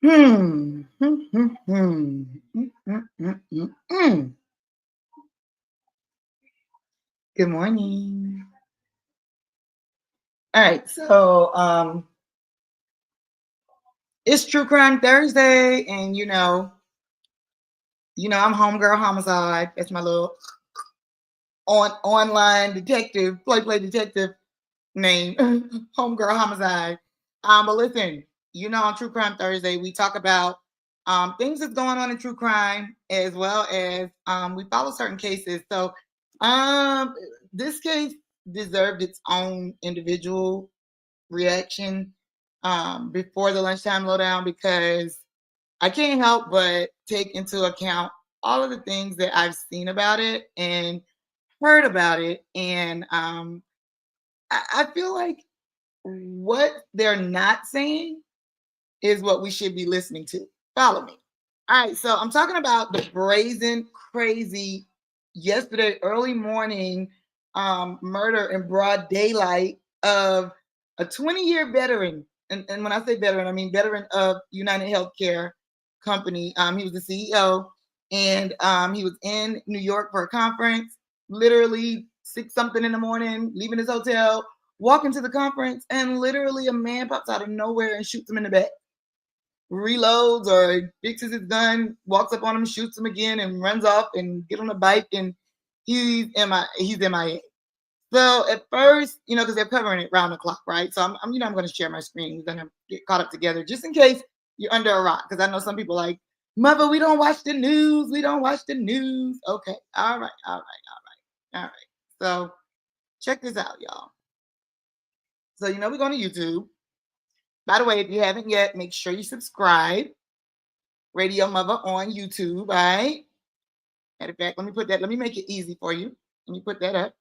Hmm. Hmm, hmm, hmm. Mm, mm, mm, mm, mm. Good morning. All right, so it's True Crime Thursday, and I'm Homegirl Homicide. That's my little online detective, play detective name, Homegirl Homicide. But listen, on True Crime Thursday, we talk about things that's going on in true crime, as well as we follow certain cases. So, this case deserved its own individual reaction before the lunchtime lowdown, because I can't help but take into account all of the things that I've seen about it and heard about it, and I feel like what they're not saying is what we should be listening to. Follow me. All right, so I'm talking about the brazen, crazy, yesterday early morning murder in broad daylight of a 20-year veteran. And when I say veteran, I mean veteran of United Healthcare Company. He was the CEO, and he was in New York for a conference, literally 6 something in the morning, leaving his hotel, walking to the conference, and literally a man pops out of nowhere and shoots him in the back, reloads or fixes his gun, walks up on him, shoots him again, and runs off and get on a bike, and he's MIA. So at first, because they're covering it round the clock, right? So I'm going to share my screen. We're going to get caught up together just in case you're under a rock, because I know some people like, Mother, we don't watch the news. We don't watch the news. Okay. All right. So check this out, y'all. So, we're going to YouTube. By the way, if you haven't yet, make sure you subscribe. Radio-Muva on YouTube, all right? Matter of fact, let me make it easy for you. Let me put that up.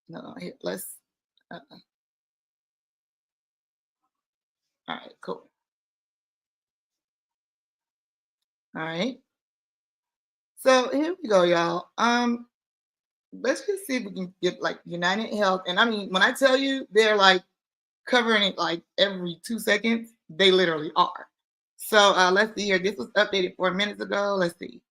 No, here, all right, cool. All right. So here we go, y'all. Let's just see if we can get like United Health. And I mean, when I tell you they're like covering it like every 2 seconds, they literally are. So let's see here. This was updated 4 minutes ago. Let's see.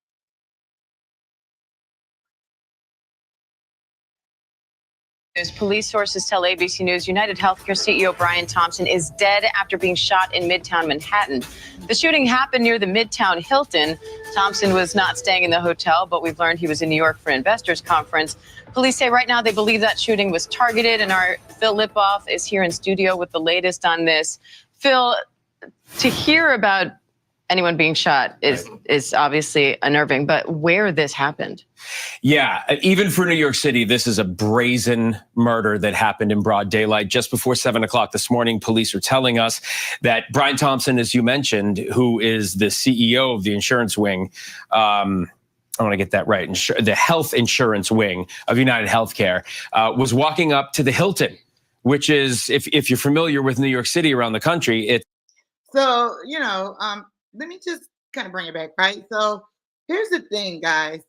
Police sources tell ABC News UnitedHealthcare CEO Brian Thompson is dead after being shot in Midtown Manhattan. The shooting happened near the Midtown Hilton. Thompson was not staying in the hotel, but we've learned he was in New York for an investors conference. Police say right now they believe that shooting was targeted, and our Phil Lipoff is here in studio with the latest on this. Phil, to hear about anyone being shot is obviously unnerving, but where this happened? Yeah, even for New York City, this is a brazen murder that happened in broad daylight. Just before 7 o'clock this morning, police are telling us that Brian Thompson, as you mentioned, who is the CEO of the insurance wing, I want to get that right, the health insurance wing of UnitedHealthcare, was walking up to the Hilton, which is, if you're familiar with New York City around the country, it's... So, let me just kind of bring it back, right? So here's the thing, guys.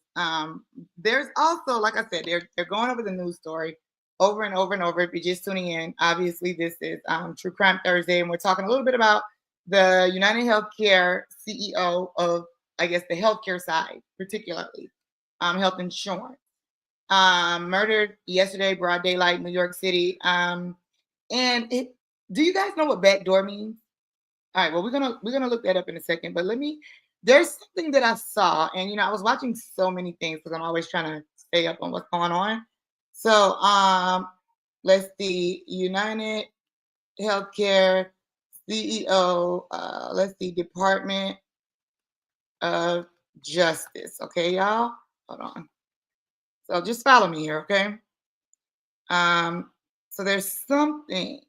There's also, like I said, they're going over the news story over and over and over. If you're just tuning in, obviously this is True Crime Thursday, and we're talking a little bit about the United Healthcare CEO of, I guess, the healthcare side, particularly health insurance. Murdered yesterday, broad daylight, New York City. Do you guys know what backdoor means? All right, well, we're gonna look that up in a second, but there's something that I saw, and I was watching so many things because I'm always trying to stay up on what's going on. So let's see, United Healthcare CEO, let's see, Department of Justice. Okay, y'all, hold on. So just follow me here, okay? So there's something.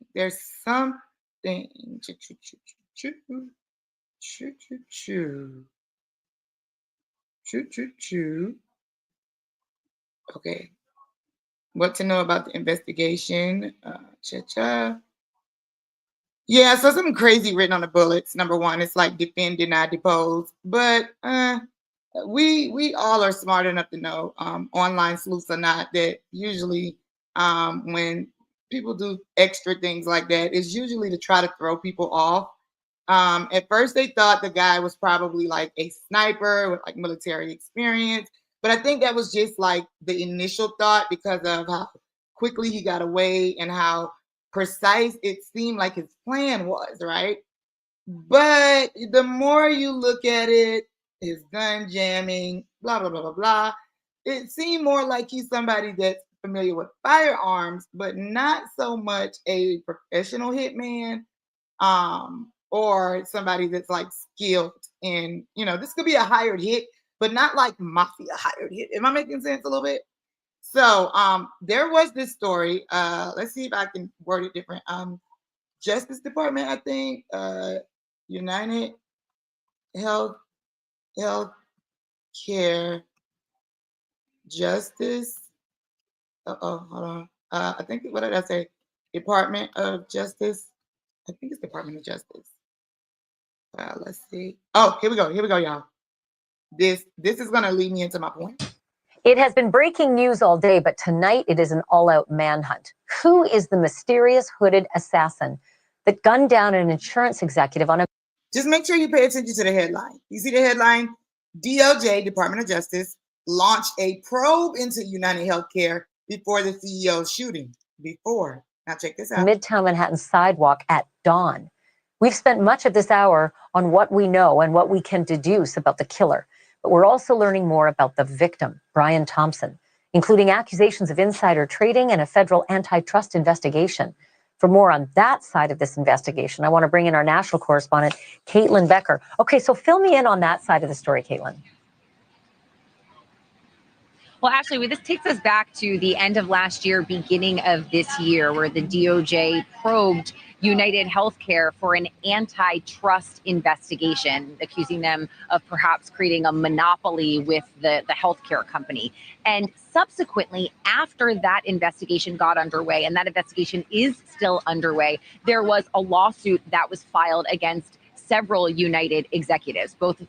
Okay. What to know about the investigation? Yeah, so something crazy written on the bullets. Number one, it's like defend, deny, depose. But we all are smart enough to know, online sleuths or not, that usually when people do extra things like that, it's usually to try to throw people off. At first, they thought the guy was probably like a sniper with like military experience, but I think that was just like the initial thought because of how quickly he got away and how precise it seemed like his plan was, right? But the more you look at it, his gun jamming, blah, blah, blah, blah, blah, it seemed more like he's somebody that's familiar with firearms, but not so much a professional hitman, or somebody that's like skilled in, this could be a hired hit, but not like mafia hired hit. Am I making sense a little bit? So there was this story. Let's see if I can word it different. Justice Department, I think, United Health Care Justice. Hold on. I think, what did I say? Department of Justice. I think it's Department of Justice. Let's see. Oh, here we go, y'all. This is gonna lead me into my point. It has been breaking news all day, but tonight it is an all-out manhunt. Who is the mysterious hooded assassin that gunned down an insurance executive on a... Just make sure you pay attention to the headline. You see the headline? DOJ, Department of Justice, launched a probe into UnitedHealth before the CEO's shooting. Now check this out. Midtown Manhattan sidewalk at dawn. We've spent much of this hour on what we know and what we can deduce about the killer. But we're also learning more about the victim, Brian Thompson, including accusations of insider trading and a federal antitrust investigation. For more on that side of this investigation, I want to bring in our national correspondent, Caitlin Becker. Okay, so fill me in on that side of the story, Caitlin. Well, Ashley, this takes us back to the end of last year, beginning of this year, where the DOJ probed UnitedHealth for an antitrust investigation, accusing them of perhaps creating a monopoly with the healthcare company. And subsequently, after that investigation got underway, and that investigation is still underway, there was a lawsuit that was filed against several United executives. Both,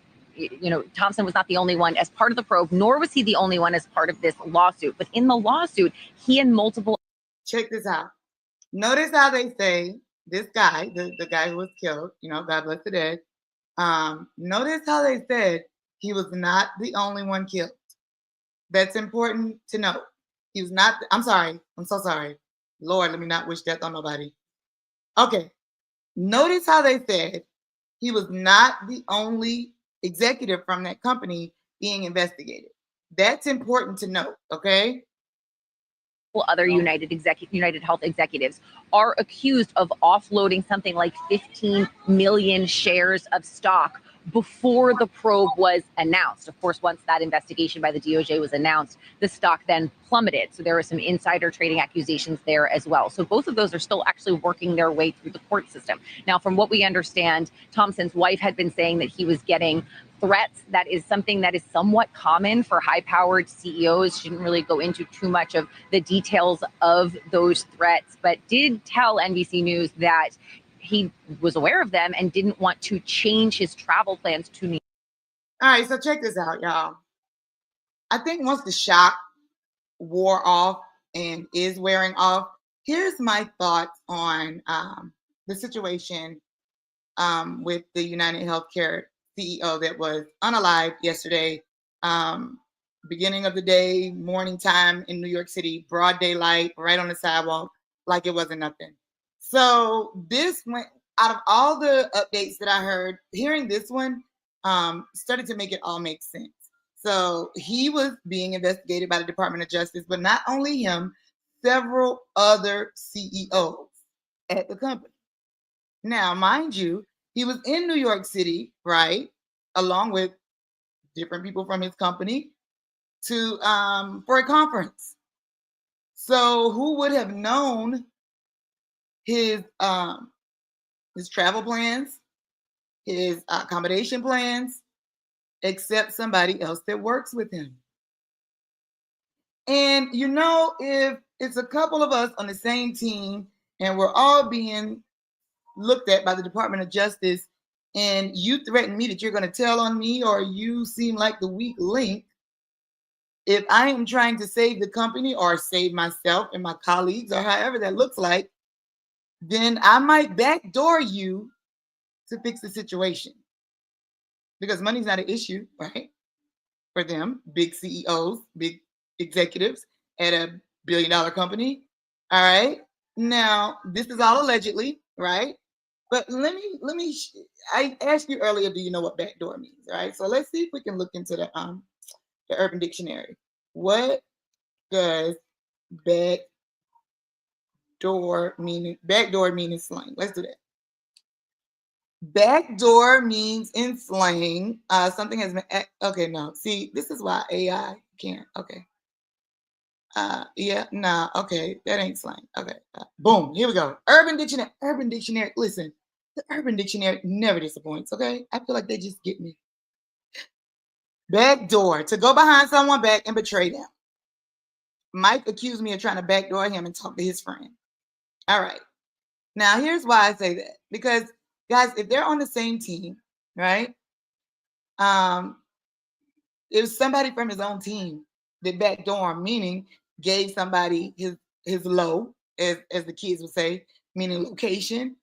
Thompson was not the only one as part of the probe, nor was he the only one as part of this lawsuit. But in the lawsuit, he and multiple... Check this out. Notice how they say this guy, the guy who was killed, God bless the dead. Notice how they said he was not the only one killed. That's important to note. He was not, I'm sorry. I'm so sorry. Lord, let me not wish death on nobody. Okay. Notice how they said he was not the only executive from that company being investigated. That's important to note, okay? Other UnitedHealth executives are accused of offloading something like 15 million shares of stock before the probe was announced. Of course, once that investigation by the DOJ was announced, the stock then plummeted. So there were some insider trading accusations there as well. So both of those are still actually working their way through the court system. Now, from what we understand, Thompson's wife had been saying that he was getting threats. That is something that is somewhat common for high-powered CEOs. She didn't really go into too much of the details of those threats, but did tell NBC News that he was aware of them and didn't want to change his travel plans to New York. All right, so check this out, y'all. I think once the shock wore off and is wearing off, here's my thoughts on the situation with the UnitedHealth CEO that was unalived yesterday, beginning of the day, morning time in New York City, broad daylight, right on the sidewalk, like it wasn't nothing. So this went, out of all the updates that I heard, hearing this one started to make it all make sense. So he was being investigated by the Department of Justice, but not only him, several other CEOs at the company. Now, mind you, he was in New York City, right, along with different people from his company to for a conference. So who would have known his travel plans, his accommodation plans, except somebody else that works with him? And if it's a couple of us on the same team and we're all being looked at by the Department of Justice, and you threaten me that you're going to tell on me, or you seem like the weak link, if I am trying to save the company or save myself and my colleagues, or however that looks like, then I might backdoor you to fix the situation. Because money's not an issue, right? For them, big CEOs, big executives at a billion-dollar company. All right. Now, this is all allegedly, right? But I asked you earlier, do you know what backdoor means? All right. So let's see if we can look into the Urban Dictionary. What does backdoor mean? Backdoor mean in slang. Let's do that. Backdoor means in slang, something has been, okay, no. See, this is why AI can't, okay. Yeah, nah, okay, that ain't slang. Okay, boom, here we go. Urban Dictionary, listen, the Urban Dictionary never disappoints, okay? I feel like they just get me. Backdoor, to go behind someone back and betray them. Mike accused me of trying to backdoor him and talk to his friend. All right, now here's why I say that. Because, guys, if they're on the same team, right? It was somebody from his own team that backdoor, meaning gave somebody his low, as the kids would say, meaning location,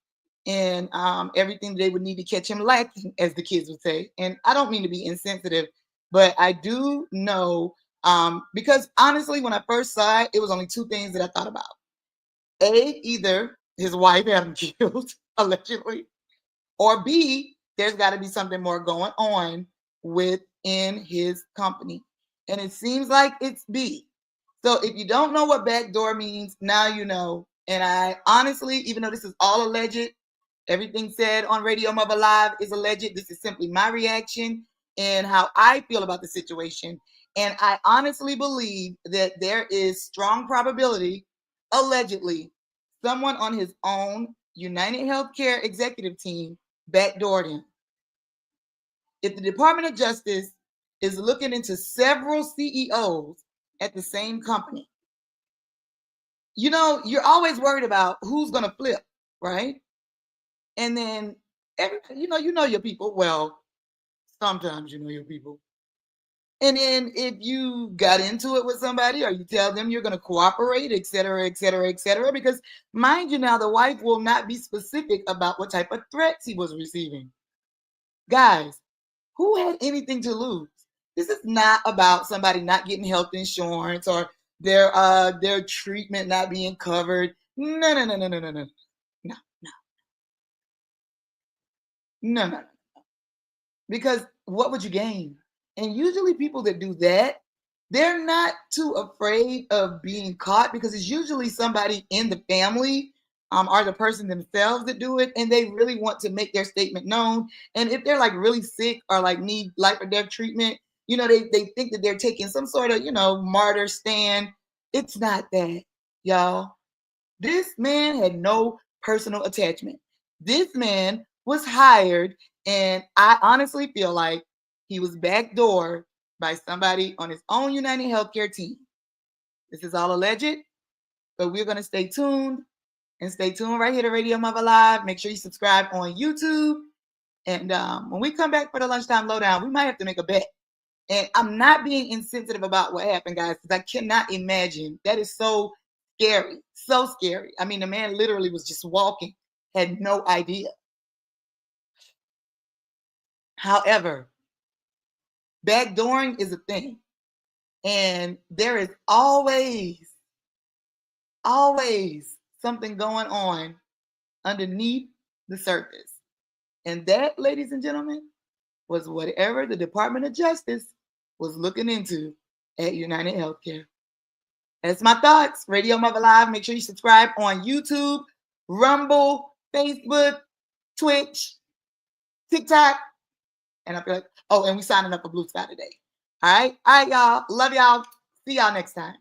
and everything they would need to catch him lacking, as the kids would say. And I don't mean to be insensitive, but I do know, because honestly, when I first saw it, it was only two things that I thought about. A, either his wife had him killed, allegedly, or B, there's got to be something more going on within his company. And it seems like it's B. So if you don't know what backdoor means, now you know. And I honestly, even though this is all alleged, everything said on Radio-Muva Live is alleged. This is simply my reaction and how I feel about the situation. And I honestly believe that there is strong probability, allegedly, someone on his own UnitedHealth executive team backdoored him. If the Department of Justice is looking into several CEOs at the same company, you know, you're always worried about who's going to flip, right? And then, you know your people. Well, sometimes you know your people. And then if you got into it with somebody or you tell them you're going to cooperate, et cetera, et cetera, et cetera, because mind you now, the wife will not be specific about what type of threats he was receiving. Guys, who had anything to lose? This is not about somebody not getting health insurance or their treatment not being covered. No. Because what would you gain? And usually people that do that, they're not too afraid of being caught because it's usually somebody in the family or the person themselves that do it, and they really want to make their statement known. And if they're like really sick or like need life or death treatment, you know, they think that they're taking some sort of, you know, martyr stand. It's not that, y'all. This man had no personal attachment. This man was hired, and I honestly feel like he was backdoored by somebody on his own United Healthcare team. This is all alleged, but we're going to stay tuned and stay tuned right here to Radio-Muva Live. Make sure you subscribe on YouTube. And when we come back for the lunchtime lowdown, we might have to make a bet. And I'm not being insensitive about what happened, guys, because I cannot imagine. That is so scary, so scary. I mean, the man literally was just walking, had no idea. However, backdooring is a thing. And there is always something going on underneath the surface. And that, ladies and gentlemen, was whatever the Department of Justice was looking into at United Healthcare. That's my thoughts. Radio-Muva Live. Make sure you subscribe on YouTube, Rumble, Facebook, Twitch, TikTok. And I feel like, and we signing up for Blue Sky today. All right, y'all. Love y'all. See y'all next time.